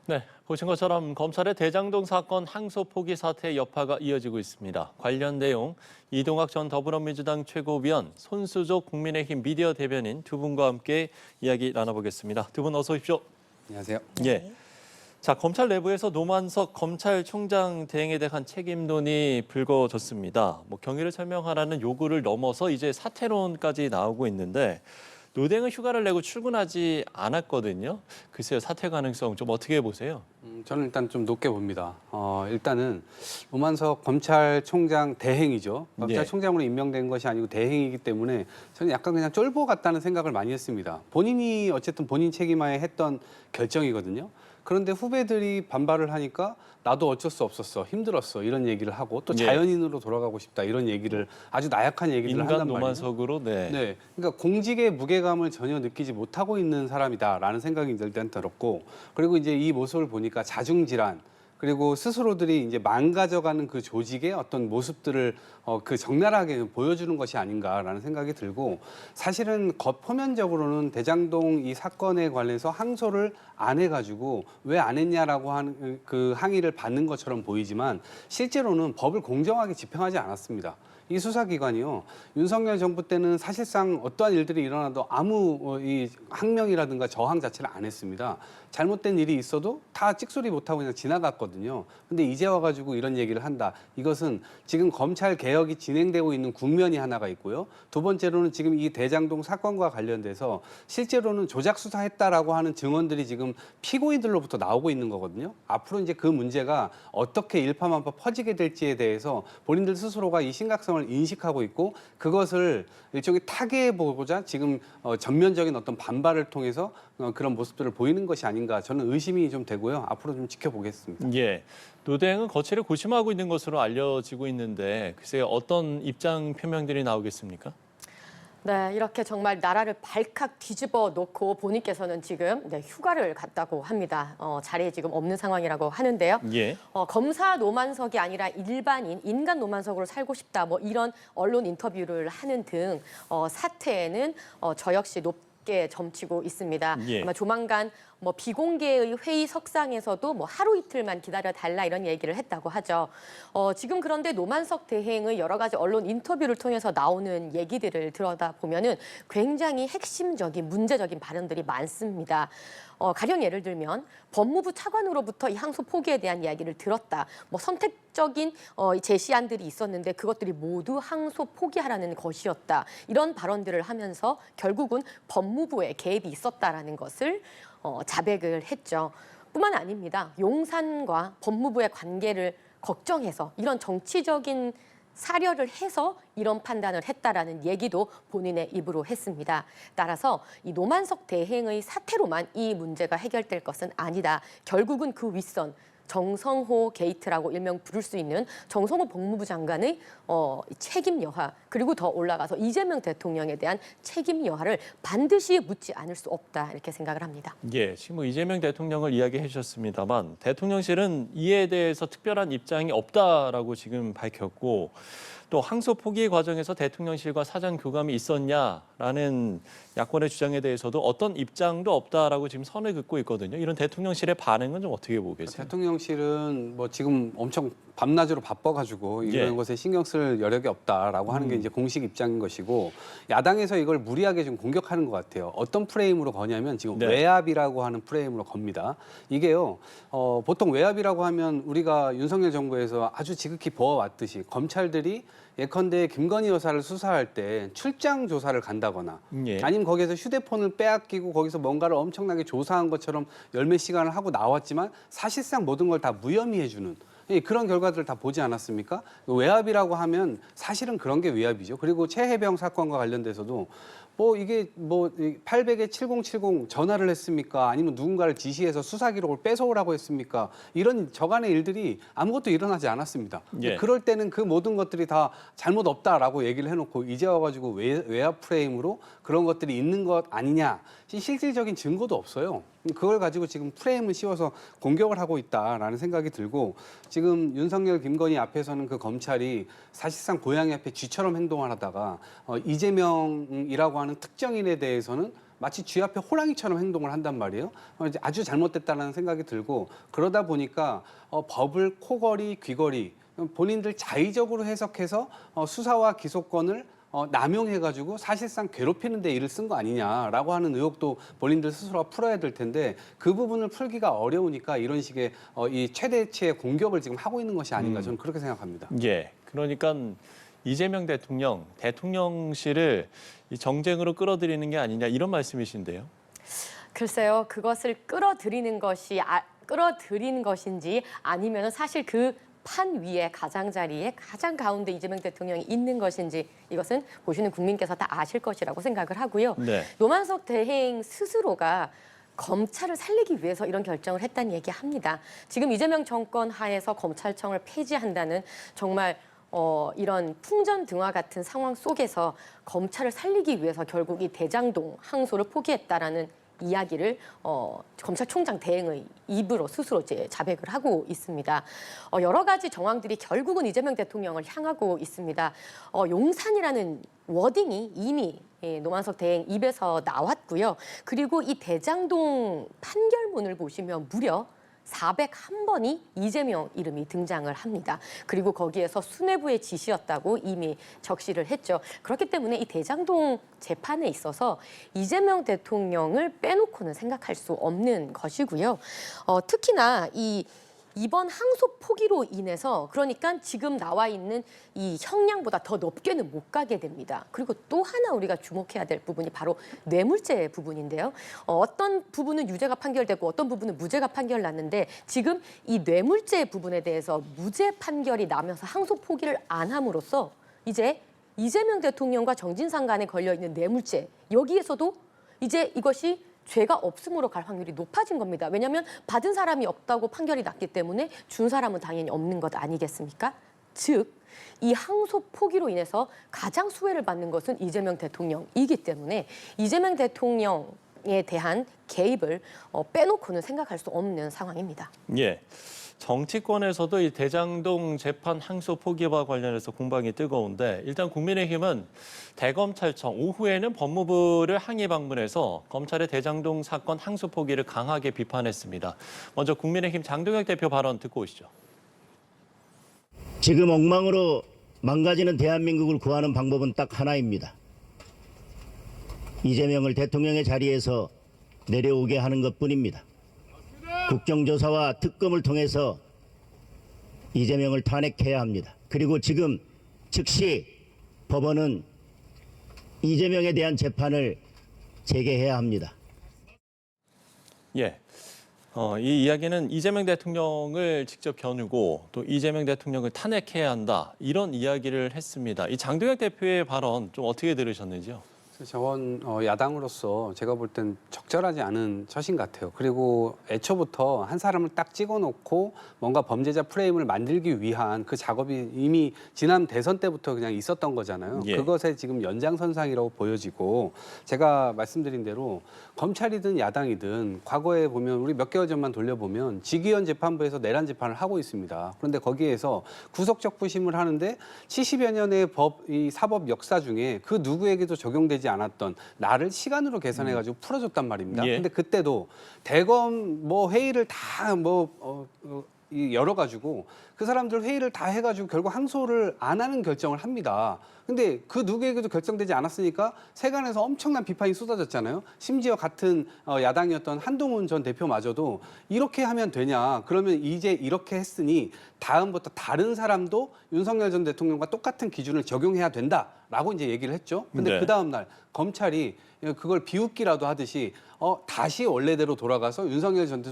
네, 보신 것처럼 검찰의 대장동 사건 항소 포기 사태의 여파가 이어지고 있습니다. 관련 내용 이동학 전 더불어민주당 최고위원, 손수족 국민의힘 미디어 대변인 두 분과 함께 이야기 나눠보겠습니다. 두 분 어서 오십시오. 안녕하세요. 예. 자, 검찰 내부에서 노만석 검찰총장 대행에 대한 책임론이 불거졌습니다. 경위를 설명하라는 요구를 넘어서 이제 사퇴론까지 나오고 있는데 노대행은 휴가를 내고 출근하지 않았거든요. 글쎄요, 사퇴 가능성 좀 어떻게 보세요? 저는 일단 좀 높게 봅니다. 일단은 노만석 검찰총장 대행이죠. 검찰총장으로 임명된 것이 아니고 대행이기 때문에 저는 약간 그냥 쫄보 같다는 생각을 많이 했습니다. 본인이 어쨌든 본인 책임하에 했던 결정이거든요. 그런데 후배들이 반발을 하니까 나도 어쩔 수 없었어, 힘들었어 이런 얘기를 하고 또 자연인으로 돌아가고 싶다 이런 얘기를 아주 나약한 얘기를 한단 인간 말이에요. 노만석으로 네, 그러니까 공직의 무게감을 전혀 느끼지 못하고 있는 사람이다라는 생각이 일단 들었고, 그리고 이제 이 모습을 보니까 자중질환 그리고 스스로들이 이제 망가져가는 그 조직의 어떤 모습들을 그 적나라하게 보여주는 것이 아닌가라는 생각이 들고, 사실은 겉표면적으로는 대장동 이 사건에 관해서 항소를 안 해가지고 왜 안 했냐라고 하는 그 항의를 받는 것처럼 보이지만 실제로는 법을 공정하게 집행하지 않았습니다. 이 수사기관이요, 윤석열 정부 때는 사실상 어떠한 일들이 일어나도 아무 이 항명이라든가 저항 자체를 안 했습니다. 잘못된 일이 있어도 다 찍소리 못하고 그냥 지나갔거든요. 근데 이제 와가지고 이런 얘기를 한다. 이것은 지금 검찰 개혁이 진행되고 있는 국면이 하나가 있고요. 두 번째로는 지금 이 대장동 사건과 관련돼서 실제로는 조작 수사했다라고 하는 증언들이 지금 피고인들로부터 나오고 있는 거거든요. 앞으로 이제 그 문제가 어떻게 일파만파 퍼지게 될지에 대해서 본인들 스스로가 이 심각성을 인식하고 있고, 그것을 일종의 타개해보고자 지금 전면적인 어떤 반발을 통해서 그런 모습들을 보이는 것이 아닌가, 저는 의심이 좀 되고요. 앞으로 좀 지켜보겠습니다. 예. 노대행은 거취를 고심하고 있는 것으로 알려지고 있는데 글쎄요, 어떤 입장 표명들이 나오겠습니까? 네, 이렇게 정말 나라를 발칵 뒤집어 놓고 본인께서는 지금 휴가를 갔다고 합니다. 자리에 지금 없는 상황이라고 하는데요. 예. 검사 노만석이 아니라 일반인, 인간 노만석으로 살고 싶다, 이런 언론 인터뷰를 하는 등 사태에는 저 역시 높게 점치고 있습니다. 예. 아마 조만간 비공개의 회의석상에서도 하루 이틀만 기다려달라 이런 얘기를 했다고 하죠. 지금 그런데 노만석 대행의 여러 가지 언론 인터뷰를 통해서 나오는 얘기들을 들여다보면은 굉장히 핵심적인 문제적인 발언들이 많습니다. 가령 예를 들면 법무부 차관으로부터 이 항소 포기에 대한 이야기를 들었다. 선택적인 제시안들이 있었는데 그것들이 모두 항소 포기하라는 것이었다. 이런 발언들을 하면서 결국은 법무부의 개입이 있었다라는 것을 자백을 했죠. 뿐만 아닙니다. 용산과 법무부의 관계를 걱정해서 이런 정치적인 사려를 해서 이런 판단을 했다라는 얘기도 본인의 입으로 했습니다. 따라서 이 노만석 대행의 사태로만 이 문제가 해결될 것은 아니다. 결국은 그 윗선 정성호 게이트라고 일명 부를 수 있는 정성호 법무부 장관의 책임 여하, 그리고 더 올라가서 이재명 대통령에 대한 책임 여하를 반드시 묻지 않을 수 없다, 이렇게 생각을 합니다. 예, 지금 이재명 대통령을 이야기해 주셨습니다만 대통령실은 이에 대해서 특별한 입장이 없다라고 지금 밝혔고, 또 항소 포기 과정에서 대통령실과 사전 교감이 있었냐라는 야권의 주장에 대해서도 어떤 입장도 없다라고 지금 선을 긋고 있거든요. 이런 대통령실의 반응은 좀 어떻게 보고 계세요? 대통령실은 지금 엄청 밤낮으로 바빠가지고 이런 것에 신경 쓸 여력이 없다라고 하는 게 이제 공식 입장인 것이고, 야당에서 이걸 무리하게 좀 공격하는 것 같아요. 어떤 프레임으로 거냐면 지금 외압이라고 하는 프레임으로 겁니다. 이게요, 보통 외압이라고 하면 우리가 윤석열 정부에서 아주 지극히 보아왔듯이 검찰들이 예컨대 김건희 여사를 수사할 때 출장 조사를 간다거나 아니면 거기에서 휴대폰을 빼앗기고 거기서 뭔가를 엄청나게 조사한 것처럼 열몇 시간을 하고 나왔지만 사실상 모든 걸 다 무혐의해주는 그런 결과들을 다 보지 않았습니까? 외압이라고 하면 사실은 그런 게 외압이죠. 그리고 최혜병 사건과 관련돼서도 이게 800에 7070 전화를 했습니까? 아니면 누군가를 지시해서 수사 기록을 뺏어오라고 했습니까? 이런 저간의 일들이 아무것도 일어나지 않았습니다. 그럴 때는 그 모든 것들이 다 잘못 없다라고 얘기를 해놓고 이제 와가지고 외압 프레임으로 그런 것들이 있는 것 아니냐. 실질적인 증거도 없어요. 그걸 가지고 지금 프레임을 씌워서 공격을 하고 있다라는 생각이 들고, 지금 윤석열, 김건희 앞에서는 그 검찰이 사실상 고양이 앞에 쥐처럼 행동을 하다가 이재명이라고 하는 특정인에 대해서는 마치 쥐 앞에 호랑이처럼 행동을 한단 말이에요. 이제 아주 잘못됐다는 생각이 들고 그러다 보니까 법을 코걸이, 귀걸이 본인들 자의적으로 해석해서 수사와 기소권을 남용해가지고 사실상 괴롭히는 데 일을 쓴 거 아니냐라고 하는 의혹도 본인들 스스로가 풀어야 될 텐데 그 부분을 풀기가 어려우니까 이런 식의 이 최대치의 공격을 지금 하고 있는 것이 아닌가 저는 그렇게 생각합니다. 예. 그러니까 이재명 대통령실을 이 정쟁으로 끌어들이는 게 아니냐 이런 말씀이신데요. 글쎄요, 그것을 끌어들이는 것인지 아니면 사실 그 판 위에 가장자리에 가장 가운데 이재명 대통령이 있는 것인지 이것은 보시는 국민께서 다 아실 것이라고 생각을 하고요. 네. 노만석 대행 스스로가 검찰을 살리기 위해서 이런 결정을 했다는 얘기합니다. 지금 이재명 정권 하에서 검찰청을 폐지한다는 정말 이런 풍전등화 같은 상황 속에서 검찰을 살리기 위해서 결국 이 대장동 항소를 포기했다라는 이야기를 검찰총장 대행의 입으로 스스로 이제 자백을 하고 있습니다. 여러 가지 정황들이 결국은 이재명 대통령을 향하고 있습니다. 용산이라는 워딩이 이미 노만석 대행 입에서 나왔고요. 그리고 이 대장동 판결문을 보시면 무려 401번이 이재명 이름이 등장을 합니다. 그리고 거기에서 수뇌부의 지시였다고 이미 적시를 했죠. 그렇기 때문에 이 대장동 재판에 있어서 이재명 대통령을 빼놓고는 생각할 수 없는 것이고요. 특히나 이번 항소 포기로 인해서 그러니까 지금 나와 있는 이 형량보다 더 높게는 못 가게 됩니다. 그리고 또 하나 우리가 주목해야 될 부분이 바로 뇌물죄 부분인데요. 어떤 부분은 유죄가 판결되고 어떤 부분은 무죄가 판결났는데 지금 이 뇌물죄 부분에 대해서 무죄 판결이 나면서 항소 포기를 안 함으로써 이제 이재명 대통령과 정진상 간에 걸려있는 뇌물죄 여기에서도 이제 이것이 죄가 없음으로 갈 확률이 높아진 겁니다. 왜냐하면 받은 사람이 없다고 판결이 났기 때문에 준 사람은 당연히 없는 것 아니겠습니까? 즉, 이 항소 포기로 인해서 가장 수혜를 받는 것은 이재명 대통령이기 때문에 이재명 대통령에 대한 개입을 빼놓고는 생각할 수 없는 상황입니다. 예. 정치권에서도 이 대장동 재판 항소 포기와 관련해서 공방이 뜨거운데 일단 국민의힘은 대검찰청 오후에는 법무부를 항의 방문해서 검찰의 대장동 사건 항소 포기를 강하게 비판했습니다. 먼저 국민의힘 장동혁 대표 발언 듣고 오시죠. 지금 엉망으로 망가지는 대한민국을 구하는 방법은 딱 하나입니다. 이재명을 대통령의 자리에서 내려오게 하는 것뿐입니다. 국정조사와 특검을 통해서 이재명을 탄핵해야 합니다. 그리고 지금 즉시 법원은 이재명에 대한 재판을 재개해야 합니다. 예. 이 이야기는 이재명 대통령을 직접 겨누고 또 이재명 대통령을 탄핵해야 한다 이런 이야기를 했습니다. 이 장동혁 대표의 발언 좀 어떻게 들으셨는지요? 저원 야당으로서 제가 볼 땐 적절하지 않은 처신 같아요. 그리고 애초부터 한 사람을 딱 찍어놓고 뭔가 범죄자 프레임을 만들기 위한 그 작업이 이미 지난 대선 때부터 그냥 있었던 거잖아요. 예. 그것의 지금 연장선상이라고 보여지고 제가 말씀드린 대로 검찰이든 야당이든 과거에 보면 우리 몇 개월 전만 돌려보면 직위원 재판부에서 내란 재판을 하고 있습니다. 그런데 거기에서 구속적 부심을 하는데 70여 년의 이 사법 역사 중에 그 누구에게도 적용되지 않았던 나를 시간으로 계산해가지고 풀어줬단 말입니다. 예. 근데 그때도 대검 회의를 다 열어가지고 그 사람들 회의를 다 해가지고 결국 항소를 안 하는 결정을 합니다. 근데 그 누구에게도 결정되지 않았으니까 세간에서 엄청난 비판이 쏟아졌잖아요. 심지어 같은 야당이었던 한동훈 전 대표마저도 이렇게 하면 되냐. 그러면 이제 이렇게 했으니 다음부터 다른 사람도 윤석열 전 대통령과 똑같은 기준을 적용해야 된다라고 이제 얘기를 했죠. 근데 네. 그 다음 날 검찰이 그걸 비웃기라도 하듯이 다시 원래대로 돌아가서 윤석열 전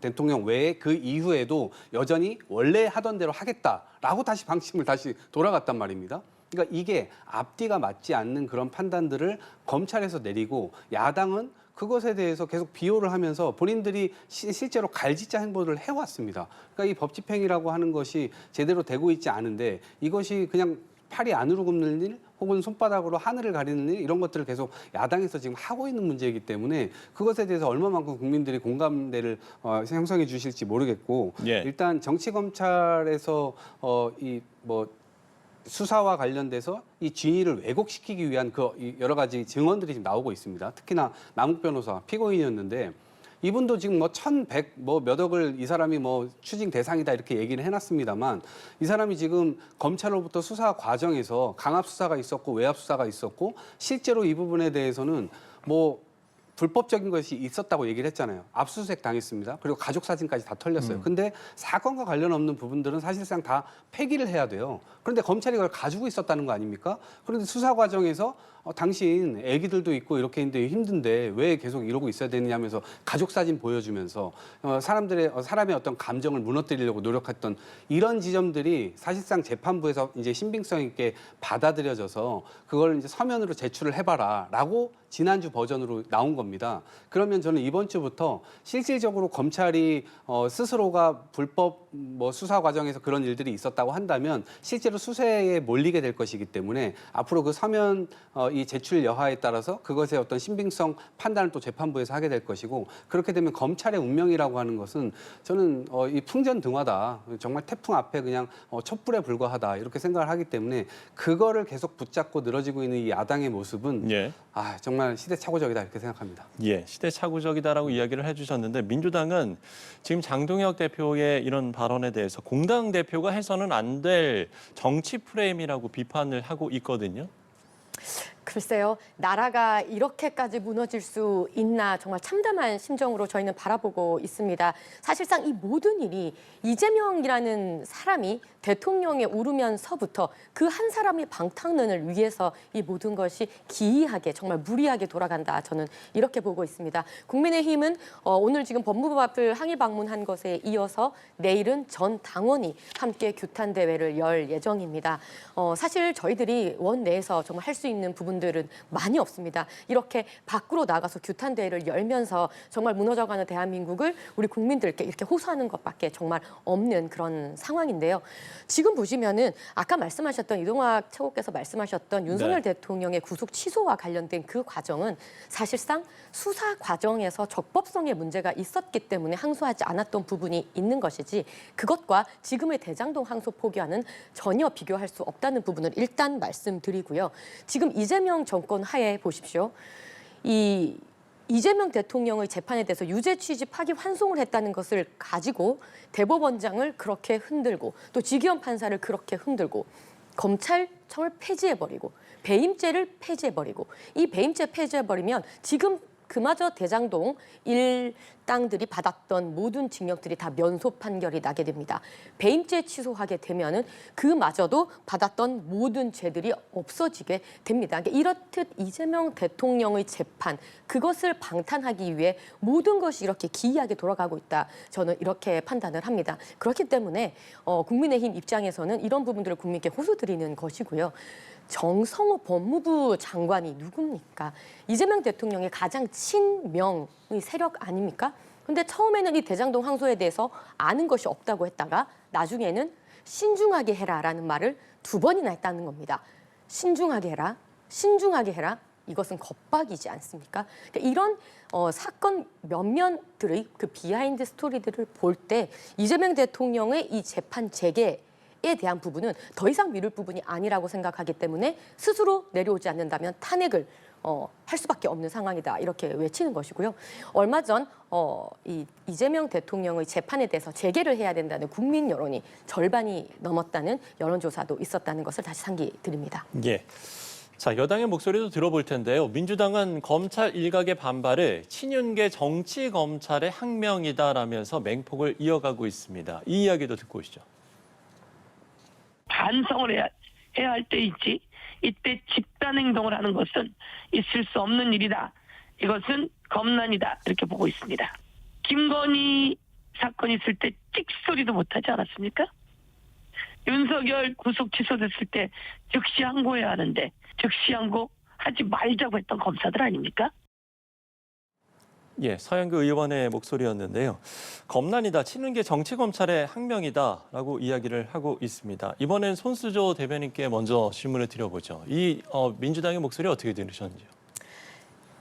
대통령 외에 그 이후에도 여전히 원래 하던 대로 하겠다라고 다시 방침을 다시 돌아갔단 말입니다. 그러니까 이게 앞뒤가 맞지 않는 그런 판단들을 검찰에서 내리고 야당은 그것에 대해서 계속 비호를 하면서 본인들이 실제로 갈짓자 행보를 해왔습니다. 그러니까 이 법 집행이라고 하는 것이 제대로 되고 있지 않은데 이것이 그냥 팔이 안으로 굽는 일 혹은 손바닥으로 하늘을 가리는 일 이런 것들을 계속 야당에서 지금 하고 있는 문제이기 때문에 그것에 대해서 얼마만큼 국민들이 공감대를 형성해 주실지 모르겠고 예. 일단 정치검찰에서 수사와 관련돼서 이 진위를 왜곡시키기 위한 여러 가지 증언들이 지금 나오고 있습니다. 특히나 남욱 변호사 피고인이었는데 이분도 지금 뭐 1,100 뭐 몇 억을 이 사람이 뭐 추징 대상이다 이렇게 얘기를 해놨습니다만 이 사람이 지금 검찰로부터 수사 과정에서 강압 수사가 있었고 외압 수사가 있었고 실제로 이 부분에 대해서는 뭐 불법적인 것이 있었다고 얘기를 했잖아요. 압수수색 당했습니다. 그리고 가족 사진까지 다 털렸어요. 근데 사건과 관련 없는 부분들은 사실상 다 폐기를 해야 돼요. 그런데 검찰이 그걸 가지고 있었다는 거 아닙니까? 그런데 수사 과정에서 당신 애기들도 있고 이렇게 있는데 힘든데 왜 계속 이러고 있어야 되느냐면서 가족 사진 보여주면서 사람의 어떤 감정을 무너뜨리려고 노력했던 이런 지점들이 사실상 재판부에서 이제 신빙성 있게 받아들여져서 그걸 이제 서면으로 제출을 해봐라라고 지난주 버전으로 나온 겁니다. 그러면 저는 이번 주부터 실질적으로 검찰이 스스로가 불법 뭐 수사 과정에서 그런 일들이 있었다고 한다면 실제로 수사에 몰리게 될 것이기 때문에 앞으로 그 서면 이 제출 여하에 따라서 그것의 어떤 신빙성 판단을 또 재판부에서 하게 될 것이고 그렇게 되면 검찰의 운명이라고 하는 것은 저는 이 풍전등화다. 정말 태풍 앞에 그냥 촛불에 불과하다 이렇게 생각을 하기 때문에 그거를 계속 붙잡고 늘어지고 있는 이 야당의 모습은 예. 정말 시대착오적이다 이렇게 생각합니다. 예, 시대착오적이다라고 이야기를 해주셨는데 민주당은 지금 장동혁 대표의 이런 발언에 대해서 공당 대표가 해서는 안 될 정치 프레임이라고 비판을 하고 있거든요. 글쎄요, 나라가 이렇게까지 무너질 수 있나 정말 참담한 심정으로 저희는 바라보고 있습니다. 사실상 이 모든 일이 이재명이라는 사람이 대통령에 오르면서부터 그 한 사람의 방탄론을 위해서 이 모든 것이 기이하게 정말 무리하게 돌아간다. 저는 이렇게 보고 있습니다. 국민의힘은 오늘 지금 법무부 앞을 항의 방문한 것에 이어서 내일은 전 당원이 함께 규탄 대회를 열 예정입니다. 사실 저희들이 원내에서 정말 할 수 있는 부분들은 많이 없습니다. 이렇게 밖으로 나가서 규탄 대회를 열면서 정말 무너져가는 대한민국을 우리 국민들께 이렇게 호소하는 것밖에 정말 없는 그런 상황인데요. 지금 보시면은 아까 말씀하셨던 이동학 최고께서 말씀하셨던 윤석열 대통령의 구속 취소와 관련된 그 과정은 사실상 수사 과정에서 적법성의 문제가 있었기 때문에 항소하지 않았던 부분이 있는 것이지 그것과 지금의 대장동 항소 포기와는 전혀 비교할 수 없다는 부분을 일단 말씀드리고요. 지금 이재명 정권 하에 보십시오. 이재명 대통령의 재판에 대해서 유죄 취지 파기 환송을 했다는 것을 가지고 대법원장을 그렇게 흔들고 또 지기현 판사를 그렇게 흔들고 검찰청을 폐지해버리고 배임죄를 폐지해버리고 이 배임죄 폐지해버리면 지금 그마저 대장동 일당들이 받았던 모든 징역들이 다 면소 판결이 나게 됩니다. 배임죄 취소하게 되면은 그마저도 받았던 모든 죄들이 없어지게 됩니다. 그러니까 이렇듯 이재명 대통령의 재판 그것을 방탄하기 위해 모든 것이 이렇게 기이하게 돌아가고 있다. 저는 이렇게 판단을 합니다. 그렇기 때문에 국민의힘 입장에서는 이런 부분들을 국민께 호소드리는 것이고요. 정성호 법무부 장관이 누굽니까? 이재명 대통령의 가장 친명의 세력 아닙니까? 근데 처음에는 이 대장동 항소에 대해서 아는 것이 없다고 했다가 나중에는 신중하게 해라라는 말을 2번이나 했다는 겁니다. 신중하게 해라, 신중하게 해라. 이것은 겁박이지 않습니까? 그러니까 이런 사건 면면들의 그 비하인드 스토리들을 볼 때 이재명 대통령의 이 재판 재개 에 대한 부분은 더 이상 미룰 부분이 아니라고 생각하기 때문에 스스로 내려오지 않는다면 탄핵을 할 수밖에 없는 상황이다 이렇게 외치는 것이고요. 얼마 전 이재명 대통령의 재판에 대해서 재개를 해야 된다는 국민 여론이 절반이 넘었다는 여론조사도 있었다는 것을 다시 상기 드립니다. 예. 자, 여당의 목소리도 들어볼 텐데요. 민주당은 검찰 일각의 반발을 친윤계 정치 검찰의 항명이다라면서 맹폭을 이어가고 있습니다. 이 이야기도 듣고 오시죠. 반성을 해야 할 때 있지. 이때 집단 행동을 하는 것은 있을 수 없는 일이다. 이것은 검난이다. 이렇게 보고 있습니다. 김건희 사건 있을 때 찍소리도 못하지 않았습니까? 윤석열 구속 취소됐을 때 즉시 항고해야 하는데 즉시 항고하지 말자고 했던 검사들 아닙니까? 예, 서영교 의원의 목소리였는데요. 검난이다, 친윤계 정치검찰의 항명이다라고 이야기를 하고 있습니다. 이번엔 손수조 대변인께 먼저 질문을 드려보죠. 이 민주당의 목소리 어떻게 들으셨는지요?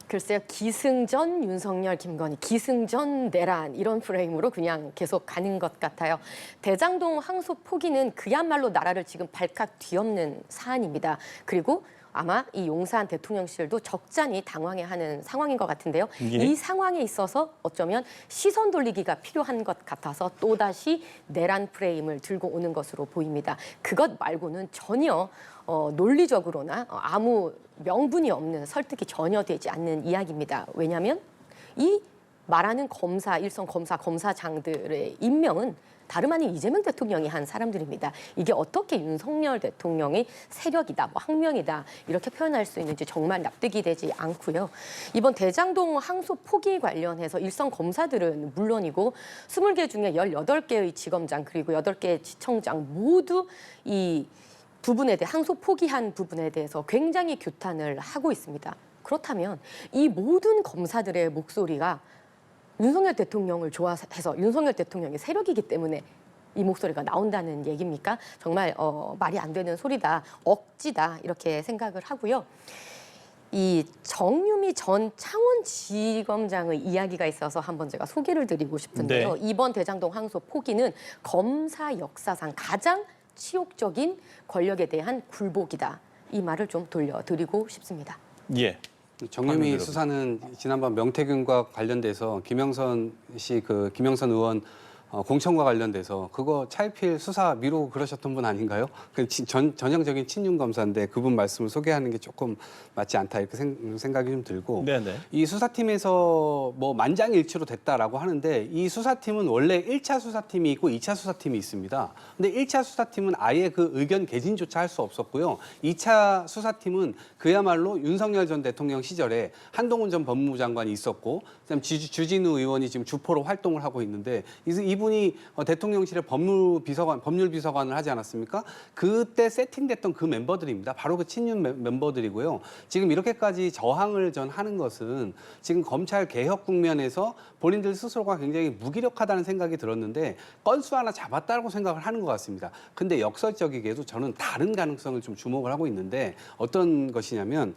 글쎄요, 기승전 윤석열, 김건희, 기승전 내란 이런 프레임으로 그냥 계속 가는 것 같아요. 대장동 항소 포기는 그야말로 나라를 지금 발칵 뒤엎는 사안입니다. 그리고 아마 이 용산 대통령실도 적잖이 당황해하는 상황인 것 같은데요. 예. 이 상황에 있어서 어쩌면 시선 돌리기가 필요한 것 같아서 또다시 내란 프레임을 들고 오는 것으로 보입니다. 그것 말고는 전혀 논리적으로나 아무 명분이 없는 설득이 전혀 되지 않는 이야기입니다. 왜냐하면 이 말하는 검사, 일선 검사, 검사장들의 임명은 다름 아닌 이재명 대통령이 한 사람들입니다. 이게 어떻게 윤석열 대통령의 세력이다, 뭐 학명이다 이렇게 표현할 수 있는지 정말 납득이 되지 않고요. 이번 대장동 항소 포기 관련해서 일선 검사들은 물론이고 20개 중에 18개의 지검장 그리고 8개의 지청장 모두 이 부분에 대해 항소 포기한 부분에 대해서 굉장히 규탄을 하고 있습니다. 그렇다면 이 모든 검사들의 목소리가 윤석열 대통령을 좋아해서 윤석열 대통령의 세력이기 때문에 이 목소리가 나온다는 얘기입니까? 정말 말이 안 되는 소리다, 억지다 이렇게 생각을 하고요. 이 정유미 전 창원지검장의 이야기가 있어서 한번 제가 소개를 드리고 싶은데요. 네. 이번 대장동 항소 포기는 검사 역사상 가장 치욕적인 권력에 대한 굴복이다. 이 말을 좀 돌려드리고 싶습니다. 예. 정유미 수사는 지난번 명태균과 관련돼서 김영선 의원 공천과 관련돼서 그거 차일피일 수사 미루고 그러셨던 분 아닌가요? 전형적인 친윤 검사인데 그분 말씀을 소개하는 게 조금 맞지 않다 이렇게 생각이 좀 들고 네네. 이 수사팀에서 뭐 만장일치로 됐다라고 하는데 이 수사팀은 원래 1차 수사팀이 있고 2차 수사팀이 있습니다. 근데 1차 수사팀은 아예 그 의견 개진조차 할 수 없었고요. 2차 수사팀은 그야말로 윤석열 전 대통령 시절에 한동훈 전 법무부 장관이 있었고 그다음 주진우 의원이 지금 주포로 활동을 하고 있는데 이분이 대통령실의 법률 비서관을 하지 않았습니까? 그때 세팅됐던 그 멤버들입니다. 바로 그 친윤 멤버들이고요. 지금 이렇게까지 저항을 하는 것은 지금 검찰 개혁 국면에서 본인들 스스로가 굉장히 무기력하다는 생각이 들었는데 건수 하나 잡았다고 생각을 하는 것 같습니다. 근데 역설적이게도 저는 다른 가능성을 좀 주목을 하고 있는데 어떤 것이냐면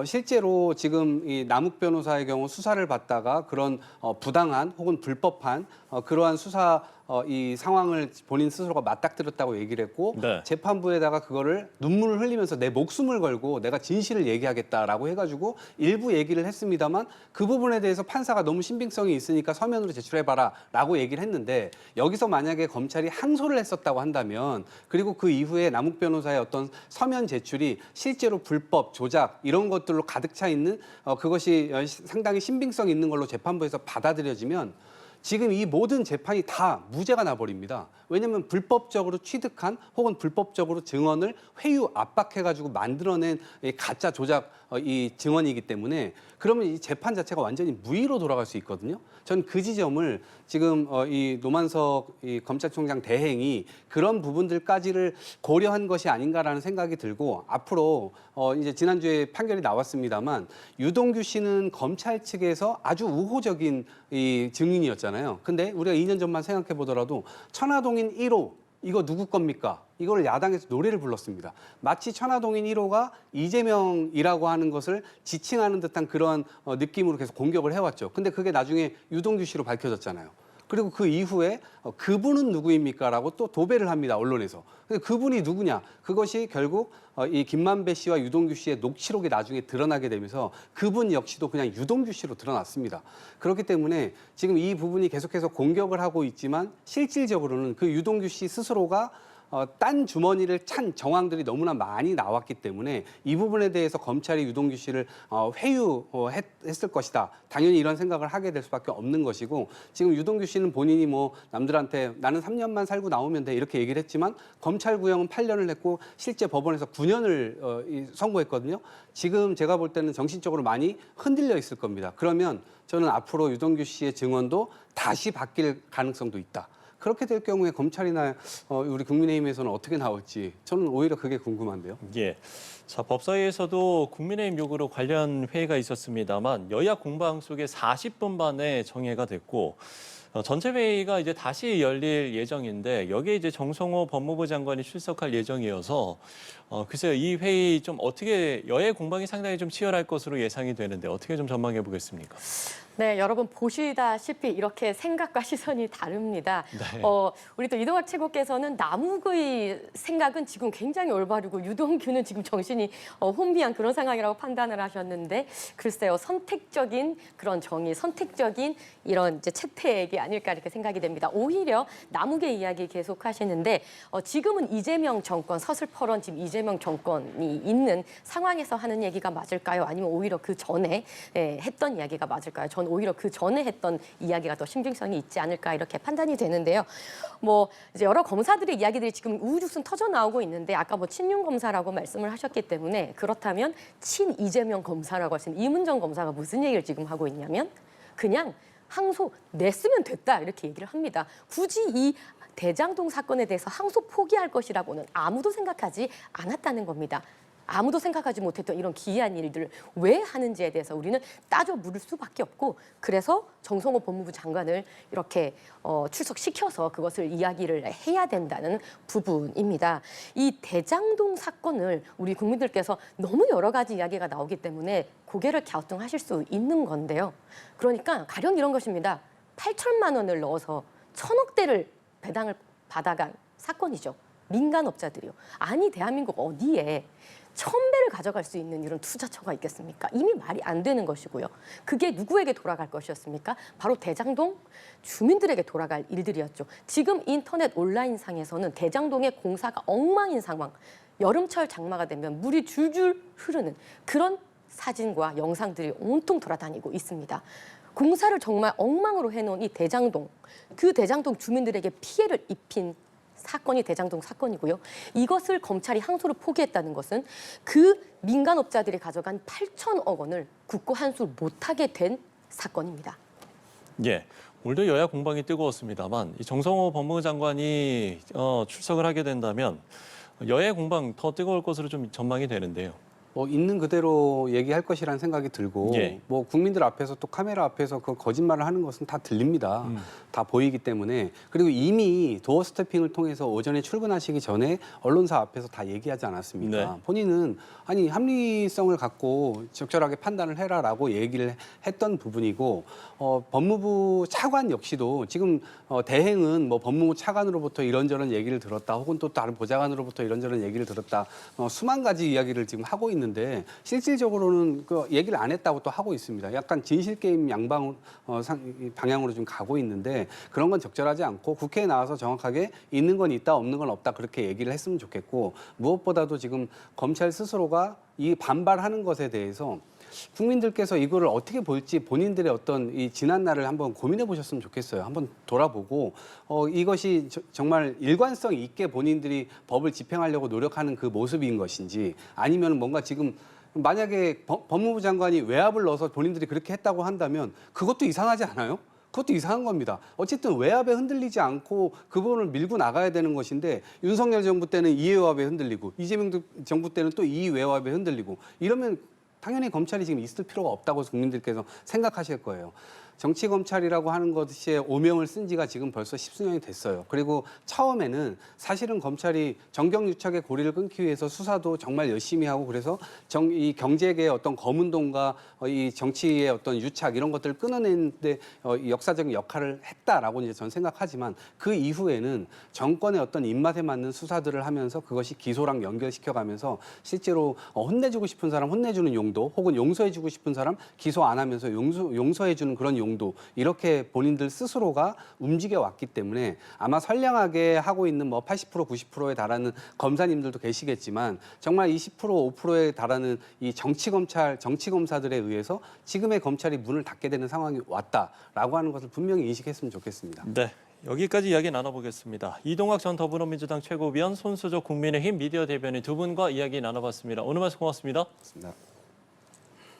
실제로 지금 이 남욱 변호사의 경우 수사를 받다가 그런 부당한 혹은 불법한 그러한 수사 이 상황을 본인 스스로가 맞닥뜨렸다고 얘기를 했고 네. 재판부에다가 그거를 눈물을 흘리면서 내 목숨을 걸고 내가 진실을 얘기하겠다라고 해가지고 일부 얘기를 했습니다만 그 부분에 대해서 판사가 너무 신빙성이 있으니까 서면으로 제출해봐라라고 얘기를 했는데 여기서 만약에 검찰이 항소를 했었다고 한다면 그리고 그 이후에 남욱 변호사의 어떤 서면 제출이 실제로 불법, 조작 이런 것들로 가득 차 있는 그것이 상당히 신빙성 있는 걸로 재판부에서 받아들여지면 지금 이 모든 재판이 다 무죄가 나버립니다. 왜냐하면 불법적으로 취득한 혹은 불법적으로 증언을 회유 압박해가지고 만들어낸 가짜 조작 이 증언이기 때문에 그러면 이 재판 자체가 완전히 무의로 돌아갈 수 있거든요. 전 그 지점을 지금 이 노만석 이 검찰총장 대행이 그런 부분들까지를 고려한 것이 아닌가라는 생각이 들고 앞으로 이제 지난주에 판결이 나왔습니다만 유동규 씨는 검찰 측에서 아주 우호적인 이 증인이었잖아요. 근데 우리가 2년 전만 생각해 보더라도 천화동인 1호 이거 누구 겁니까? 이걸 야당에서 노래를 불렀습니다. 마치 천화동인 1호가 이재명이라고 하는 것을 지칭하는 듯한 그런 느낌으로 계속 공격을 해왔죠. 근데 그게 나중에 유동규 씨로 밝혀졌잖아요. 그리고 그 이후에 그분은 누구입니까라고 또 도배를 합니다. 언론에서. 근데 그분이 누구냐? 그것이 결국 이 김만배 씨와 유동규 씨의 녹취록이 나중에 드러나게 되면서 그분 역시도 그냥 유동규 씨로 드러났습니다. 그렇기 때문에 지금 이 부분이 계속해서 공격을 하고 있지만 실질적으로는 그 유동규 씨 스스로가 딴 주머니를 찬 정황들이 너무나 많이 나왔기 때문에 이 부분에 대해서 검찰이 유동규 씨를 회유했을 것이다. 당연히 이런 생각을 하게 될 수밖에 없는 것이고 지금 유동규 씨는 본인이 뭐 남들한테 나는 3년만 살고 나오면 돼 이렇게 얘기를 했지만 검찰 구형은 8년을 했고 실제 법원에서 9년을 선고했거든요. 지금 제가 볼 때는 정신적으로 많이 흔들려 있을 겁니다. 그러면 저는 앞으로 유동규 씨의 증언도 다시 바뀔 가능성도 있다. 그렇게 될 경우에 검찰이나 우리 국민의힘에서는 어떻게 나올지 저는 오히려 그게 궁금한데요. 예. 자, 법사위에서도 국민의힘 요구로 관련 회의가 있었습니다만 여야 공방 속에 40분 만에 정회가 됐고 전체 회의가 이제 다시 열릴 예정인데 여기에 이제 정성호 법무부 장관이 출석할 예정이어서 글쎄요, 이 회의 좀 어떻게 여야 공방이 상당히 좀 치열할 것으로 예상이 되는데 어떻게 좀 전망해 보겠습니까? 네, 여러분 보시다시피 이렇게 생각과 시선이 다릅니다. 네. 우리 또 이동학 최고께서는 남욱의 생각은 지금 굉장히 올바르고 유동규는 지금 정신이 혼미한 그런 상황이라고 판단을 하셨는데 글쎄요, 선택적인 그런 정의, 선택적인 이런 이제 채택이 아닐까 이렇게 생각이 됩니다. 오히려 남욱의 이야기 계속 하시는데 지금은 이재명 정권, 서슬퍼런 지금 이재명 정권이 있는 상황에서 하는 얘기가 맞을까요? 아니면 오히려 그 전에 했던 이야기가 맞을까요? 전 오히려 그 전에 했던 이야기가 더 신빙성이 있지 않을까 이렇게 판단이 되는데요. 뭐 이제 여러 검사들의 이야기들이 지금 우후죽순 터져 나오고 있는데 아까 뭐 친윤 검사라고 말씀을 하셨기 때문에 그렇다면 친 이재명 검사라고 하신 이문정 검사가 무슨 얘기를 지금 하고 있냐면 그냥 항소 냈으면 됐다 이렇게 얘기를 합니다. 굳이 이 대장동 사건에 대해서 항소 포기할 것이라고는 아무도 생각하지 않았다는 겁니다. 아무도 생각하지 못했던 이런 기이한 일들을 왜 하는지에 대해서 우리는 따져 물을 수밖에 없고 그래서 정성호 법무부 장관을 이렇게 출석시켜서 그것을 이야기를 해야 된다는 부분입니다. 이 대장동 사건을 우리 국민들께서 너무 여러 가지 이야기가 나오기 때문에 고개를 갸우뚱하실 수 있는 건데요. 그러니까 가령 이런 것입니다. 8천만 원을 넣어서 1,000억대를 배당을 받아간 사건이죠. 민간업자들이요. 아니 대한민국 어디에 1,000배를 가져갈 수 있는 이런 투자처가 있겠습니까? 이미 말이 안 되는 것이고요. 그게 누구에게 돌아갈 것이었습니까? 바로 대장동 주민들에게 돌아갈 일들이었죠. 지금 인터넷 온라인상에서는 대장동의 공사가 엉망인 상황, 여름철 장마가 되면 물이 줄줄 흐르는 그런 사진과 영상들이 온통 돌아다니고 있습니다. 공사를 정말 엉망으로 해놓은 이 대장동, 그 대장동 주민들에게 피해를 입힌 사건이 대장동 사건이고요. 이것을 검찰이 항소를 포기했다는 것은 그 민간업자들이 가져간 8천억 원을 국고 환수 못하게 된 사건입니다. 예, 오늘도 여야 공방이 뜨거웠습니다만 이 정성호 법무부 장관이 출석을 하게 된다면 여야 공방 더 뜨거울 것으로 좀 전망이 되는데요. 있는 그대로 얘기할 것이라는 생각이 들고 예. 뭐 국민들 앞에서 또 카메라 앞에서 그 거짓말을 하는 것은 다 들립니다. 다 보이기 때문에 그리고 이미 도어 스태핑을 통해서 오전에 출근하시기 전에 언론사 앞에서 다 얘기하지 않았습니까? 네. 본인은 아니 합리성을 갖고 적절하게 판단을 해라라고 얘기를 했던 부분이고 법무부 차관 역시도 지금 대행은 뭐 법무부 차관으로부터 이런저런 얘기를 들었다 혹은 또 다른 보좌관으로부터 이런저런 얘기를 들었다 수만 가지 이야기를 지금 하고 있는데 실질적으로는 그 얘기를 안 했다고 또 하고 있습니다. 약간 진실 게임 방향으로 좀 가고 있는데 그런 건 적절하지 않고 국회에 나와서 정확하게 있는 건 있다 없는 건 없다 그렇게 얘기를 했으면 좋겠고 무엇보다도 지금 검찰 스스로가 이 반발하는 것에 대해서 국민들께서 이거를 어떻게 볼지 본인들의 어떤 이 지난 날을 한번 고민해 보셨으면 좋겠어요. 한번 돌아보고 이것이 정말 일관성 있게 본인들이 법을 집행하려고 노력하는 그 모습인 것인지 아니면 뭔가 지금 만약에 법무부 장관이 외압을 넣어서 본인들이 그렇게 했다고 한다면 그것도 이상하지 않아요? 그것도 이상한 겁니다. 어쨌든 외압에 흔들리지 않고 그 부분을 밀고 나가야 되는 것인데 윤석열 정부 때는 이외압에 흔들리고 이재명 정부 때는 또 이외압에 흔들리고 이러면 당연히 검찰이 지금 있을 필요가 없다고 국민들께서 생각하실 거예요. 정치검찰이라고 하는 것에 오명을 쓴 지가 지금 벌써 10수년이 됐어요. 그리고 처음에는 사실은 검찰이 정경유착의 고리를 끊기 위해서 수사도 정말 열심히 하고 그래서 이 경제계의 어떤 검은동과 이 정치의 어떤 유착 이런 것들을 끊어내는데 역사적인 역할을 했다라고 이제 저는 생각하지만 그 이후에는 정권의 어떤 입맛에 맞는 수사들을 하면서 그것이 기소랑 연결시켜가면서 실제로 혼내주고 싶은 사람 혼내주는 용도 혹은 용서해주고 싶은 사람 기소 안 하면서 용서해주는 그런 용도 이렇게 본인들 스스로가 움직여 왔기 때문에 아마 선량하게 하고 있는 뭐 80% 90%에 달하는 검사님들도 계시겠지만 정말 20% 5%에 달하는 이 정치검찰 정치검사들에 의해서 지금의 검찰이 문을 닫게 되는 상황이 왔다라고 하는 것을 분명히 인식했으면 좋겠습니다. 네, 여기까지 이야기 나눠보겠습니다. 이동학 전 더불어민주당 최고위원, 손수조 국민의힘 미디어 대변인 두 분과 이야기 나눠봤습니다. 오늘 말씀 고맙습니다. 고맙습니다.